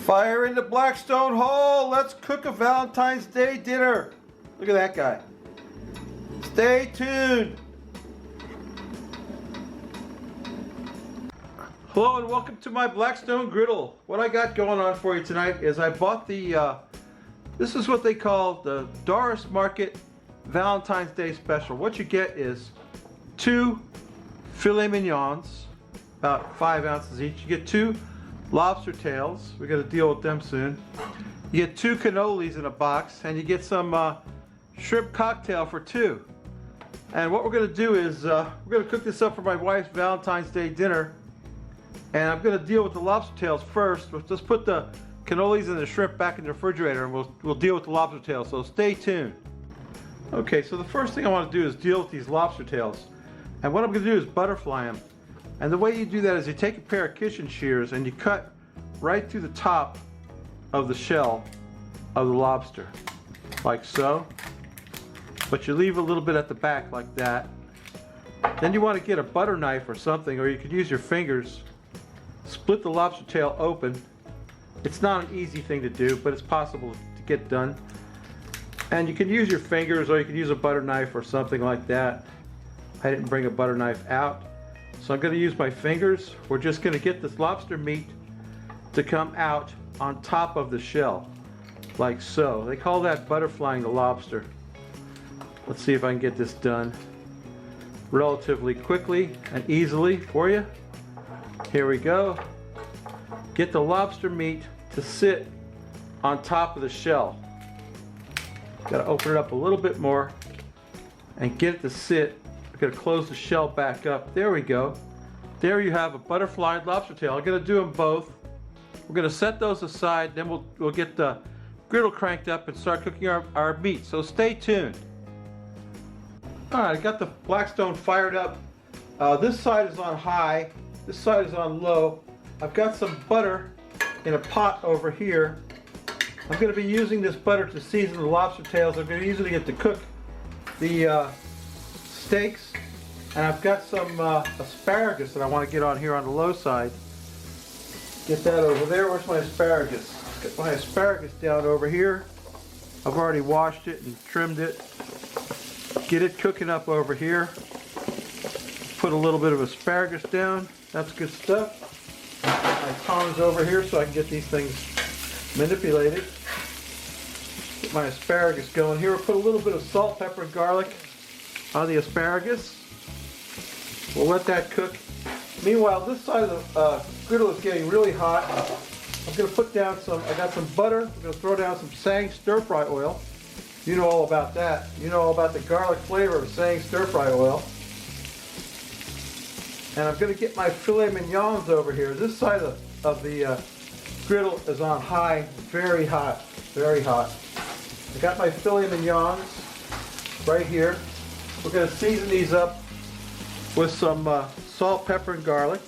Fire in the Blackstone hole. Let's cook a Valentine's Day dinner. Look at that guy. Stay tuned. Hello and welcome to my Blackstone griddle. What I got going on for you tonight is I bought the, this is what they call the Doris Market Valentine's Day special. What you get is 2 filet mignons, about 5 ounces each. You get 2 lobster tails. We're going to deal with them soon. You get 2 cannolis in a box, and you get some shrimp cocktail for 2. And what we're going to do is we're going to cook this up for my wife's Valentine's Day dinner. And I'm going to deal with the lobster tails first. We'll just put the cannolis and the shrimp back in the refrigerator, and we'll deal with the lobster tails. So stay tuned. Okay, so the first thing I want to do is deal with these lobster tails. And what I'm going to do is butterfly them. And the way you do that is you take a pair of kitchen shears and you cut right through the top of the shell of the lobster, like so. But you leave a little bit at the back like that. Then you want to get a butter knife or something, or you could use your fingers. Split the lobster tail open. It's not an easy thing to do, but it's possible to get done. And you can use your fingers, or you can use a butter knife or something like that. I didn't bring a butter knife out, so I'm going to use my fingers. We're just going to get this lobster meat to come out on top of the shell, like so. They call that butterflying the lobster. Let's see if I can get this done relatively quickly and easily for you. Here we go. Get the lobster meat to sit on top of the shell. Got to open it up a little bit more and get it to sit. We're going to close the shell back up. There we go. There you have a butterflied lobster tail. I'm going to do them both. We're going to set those aside, then we'll get the griddle cranked up and start cooking our meat. So stay tuned. Alright, I got the Blackstone fired up. This side is on high, this side is on low. I've got some butter in a pot over here. I'm going to be using this butter to season the lobster tails. I'm going to be using it to cook the steaks. And I've got some asparagus that I want to get on here on the low side. Get that over there. Where's my asparagus? Get my asparagus down over here. I've already washed it and trimmed it. Get it cooking up over here. Put a little bit of asparagus down. That's good stuff. My tongs over here so I can get these things manipulated. Get my asparagus going here. We'll put a little bit of salt, pepper, and garlic on the asparagus. We'll let that cook. Meanwhile, this side of the griddle is getting really hot. I'm going to put down I got some butter. I'm going to throw down some Sang stir-fry oil. You know all about that. You know all about the garlic flavor of Sang stir-fry oil. And I'm going to get my filet mignons over here. This side of the griddle is on high, very hot, very hot. I got my filet mignons right here. We're going to season these up with some salt, pepper, and garlic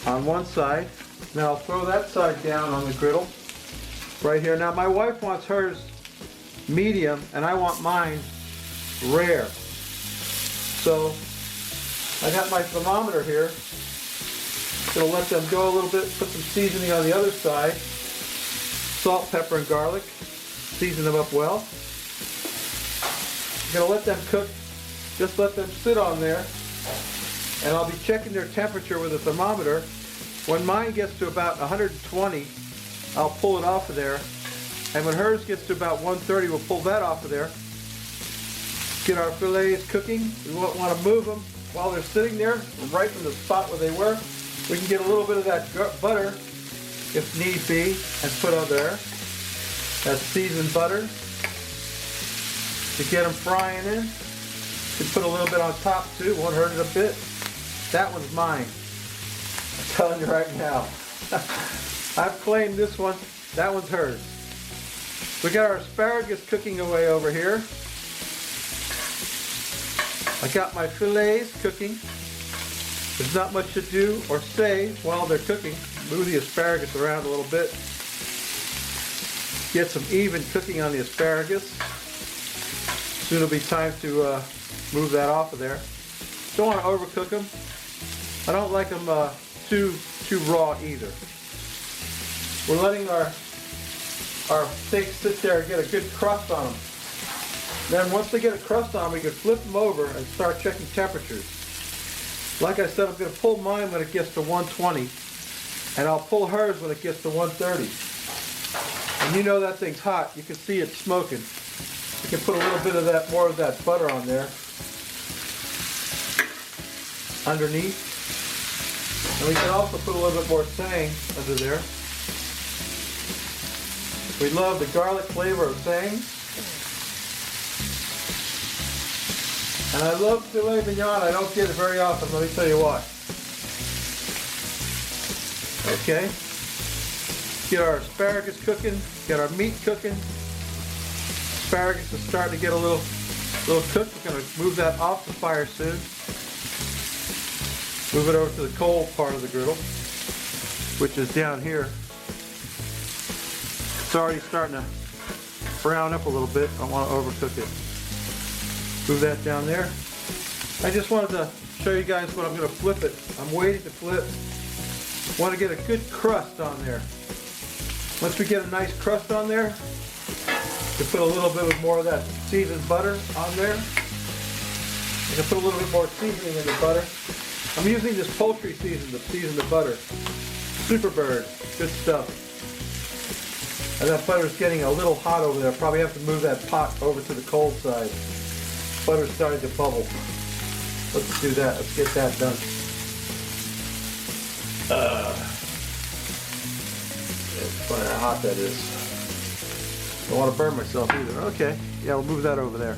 on one side. Now I'll throw that side down on the griddle right here. Now my wife wants hers medium and I want mine rare. So I got my thermometer here. Gonna let them go a little bit, put some seasoning on the other side. Salt, pepper, and garlic. Season them up well. I'm gonna let them cook. Just let them sit on there. And I'll be checking their temperature with a thermometer. When mine gets to about 120, I'll pull it off of there. And when hers gets to about 130, we'll pull that off of there. Get our fillets cooking. We won't want to move them while they're sitting there, right in the spot where they were. We can get a little bit of that butter, if need be, and put on there. That seasoned butter to get them frying in. You can put a little bit on top too, won't hurt it a bit. That one's mine. I'm telling you right now. I've claimed this one. That one's hers. We got our asparagus cooking away over here. I got my fillets cooking. There's not much to do or say while they're cooking. Move the asparagus around a little bit. Get some even cooking on the asparagus. Soon it'll be time to move that off of there. Don't want to overcook them. I don't like them too raw either. We're letting our steaks sit there and get a good crust on them. Then once they get a crust on them, we can flip them over and start checking temperatures. Like I said, I'm going to pull mine when it gets to 120, and I'll pull hers when it gets to 130. And you know that thing's hot. You can see it smoking. You can put a little bit of that, more of that butter on there underneath. And we can also put a little bit more tang under there. We love the garlic flavor of tang. And I love filet mignon. I don't get it very often, let me tell you why. Okay. Get our asparagus cooking, get our meat cooking. Asparagus is starting to get a little cooked. We're going to move that off the fire soon. Move it over to the cold part of the griddle, which is down here. It's already starting to brown up a little bit. I don't want to overcook it. Move that down there. I just wanted to show you guys what I'm going to flip it. I'm waiting to flip. Want to get a good crust on there. Once we get a nice crust on there, we put a little bit more of that seasoned butter on there. I can put a little bit more seasoning in the butter. I'm using this poultry season to season the butter. Superbird, good stuff. And that butter's getting a little hot over there. Probably have to move that pot over to the cold side. Butter's starting to bubble. Let's do that. Let's get that done. It's funny how hot that is. Don't want to burn myself either. Okay. Yeah, we'll move that over there.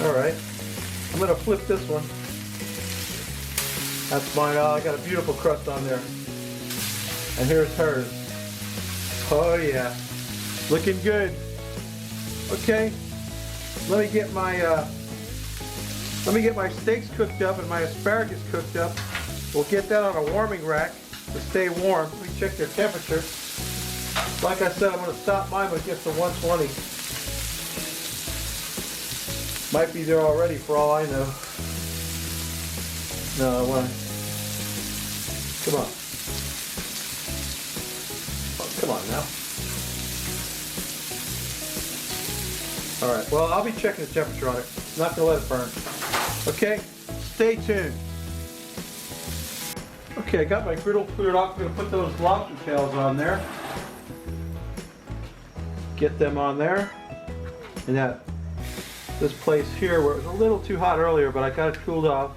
Alright. I'm going to flip this one. That's mine. Oh, I got a beautiful crust on there. And here's hers. Oh yeah. Looking good. Okay. Let me get my steaks cooked up and my asparagus cooked up. We'll get that on a warming rack to stay warm. Let me check their temperature. Like I said, I'm going to stop mine when it gets to 120. Might be there already for all I know. No, I want. Come on. Oh, come on now. Alright, well, I'll be checking the temperature on it. I'm not going to let it burn. Okay, stay tuned. Okay, I got my griddle cleared off. I'm going to put those lobster tails on there. Get them on there. And this place here where it was a little too hot earlier, but I got it cooled off.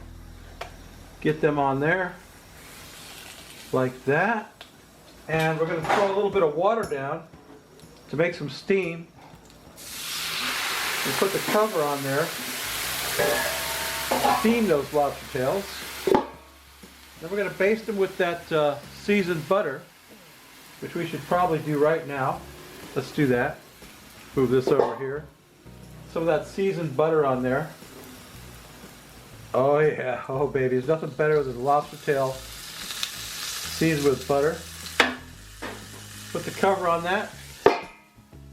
Get them on there. Like that. And we're going to throw a little bit of water down to make some steam. And put the cover on there. Steam those lobster tails. Then we're going to baste them with that seasoned butter, which we should probably do right now. Let's do that. Move this over here. Some of that seasoned butter on there. Oh yeah, oh baby, there's nothing better than lobster tail seasoned with butter. Put the cover on that.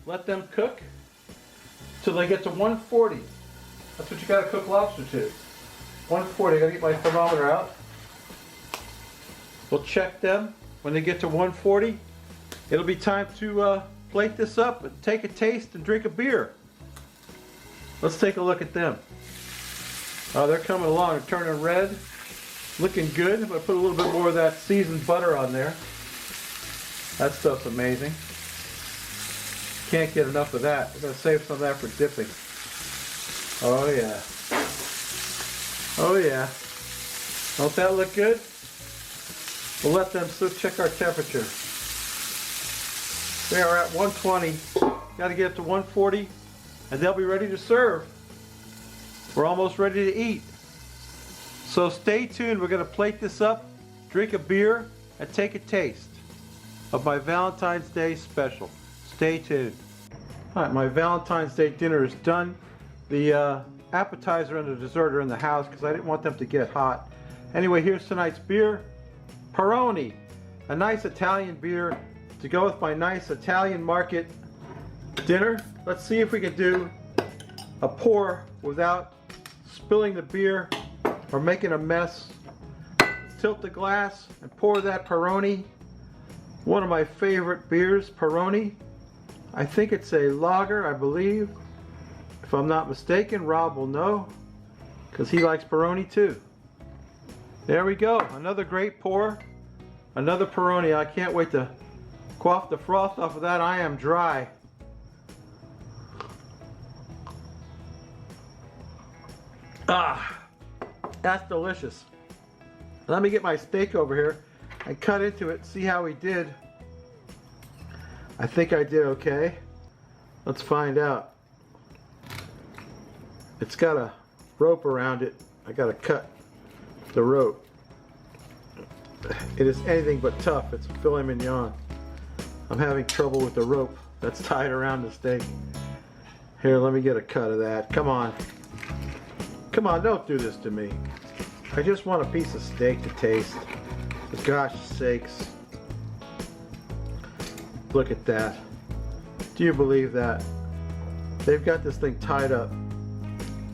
Let them cook till they get to 140. That's what you gotta cook lobster to. 140, I gotta get my thermometer out. We'll check them when they get to 140. It'll be time to plate this up and take a taste and drink a beer. Let's take a look at them. Oh, they're coming along. They're turning red. Looking good. I'm going to put a little bit more of that seasoned butter on there. That stuff's amazing. Can't get enough of that. We're going to save some of that for dipping. Oh yeah. Oh yeah. Don't that look good? We'll let them check our temperature. They are at 120. Got to get it to 140 and they'll be ready to serve. We're almost ready to eat. So stay tuned. We're going to plate this up, drink a beer, and take a taste of my Valentine's Day special. Stay tuned. Alright, my Valentine's Day dinner is done. The appetizer and the dessert are in the house because I didn't want them to get hot. Anyway, here's tonight's beer. Peroni, a nice Italian beer to go with my nice Italian market dinner. Let's see if we can do a pour without spilling the beer or making a mess. Let's tilt the glass and pour that Peroni. One of my favorite beers, Peroni. I think it's a lager, I believe. If I'm not mistaken, Rob will know because he likes Peroni too. There we go, another great pour. Another Peroni. I can't wait to quaff the froth off of that. I am dry. Ah, that's delicious. Let me get my steak over here and cut into it, see how we did. I think I did okay. Let's find out. It's got a rope around it. I gotta cut the rope. It is anything but tough. It's filet mignon. I'm having trouble with the rope that's tied around the steak. Here, let me get a cut of that. Come on. Come on, don't do this to me. I just want a piece of steak to taste. For gosh sakes. Look at that. Do you believe that? They've got this thing tied up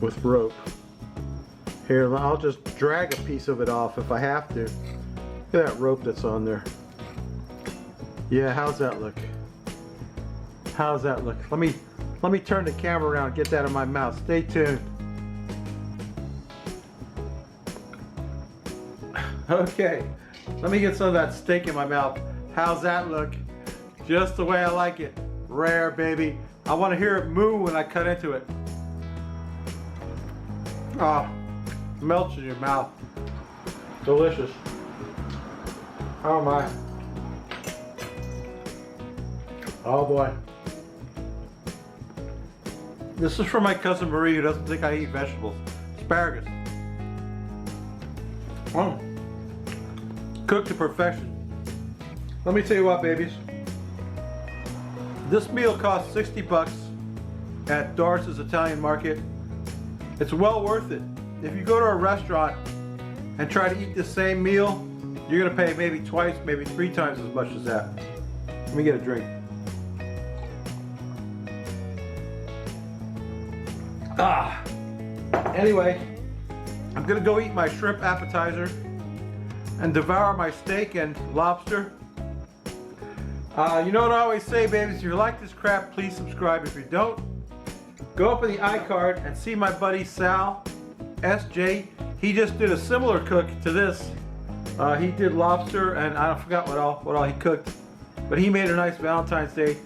with rope. Here, I'll just drag a piece of it off if I have to. Look at that rope that's on there. Yeah, how's that look? How's that look? Let me turn the camera around and get that in my mouth. Stay tuned. Okay, let me get some of that steak in my mouth. How's that look? Just the way I like it. Rare, baby. I want to hear it moo when I cut into it. Ah, melts in your mouth. Delicious. Oh my. Oh boy. This is for my cousin Marie who doesn't think I eat vegetables. Asparagus. Oh. Cooked to perfection. Let me tell you what, babies. This meal costs 60 bucks at Doris's Italian Market. It's well worth it. If you go to a restaurant and try to eat the same meal, you're gonna pay maybe twice, maybe 3 times as much as that. Let me get a drink. Ah. Anyway, I'm gonna go eat my shrimp appetizer and devour my steak and lobster. You know what I always say, babies, if you like this crap, please subscribe. If you don't, go up in the iCard and see my buddy Sal, SJ. He just did a similar cook to this. He did lobster and I forgot what all he cooked. But he made a nice Valentine's Day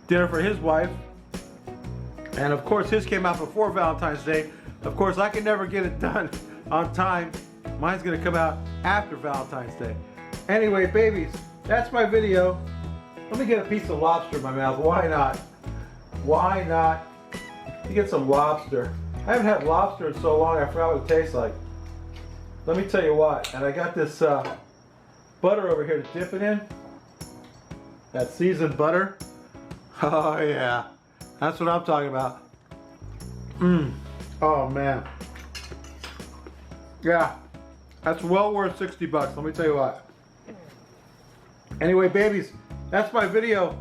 dinner for his wife. And of course his came out before Valentine's Day. Of course I can never get it done on time. Mine's gonna come out after Valentine's Day. Anyway, babies, that's my video. Let me get a piece of lobster in my mouth. Why not? Why not? You get some lobster. I haven't had lobster in so long I forgot what it tastes like. Let me tell you what. And I got this butter over here to dip it in. That seasoned butter. Oh yeah. That's what I'm talking about. Mmm. Oh man. Yeah. That's well worth 60 bucks. Let me tell you what. Anyway, babies, that's my video.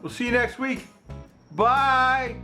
We'll see you next week. Bye.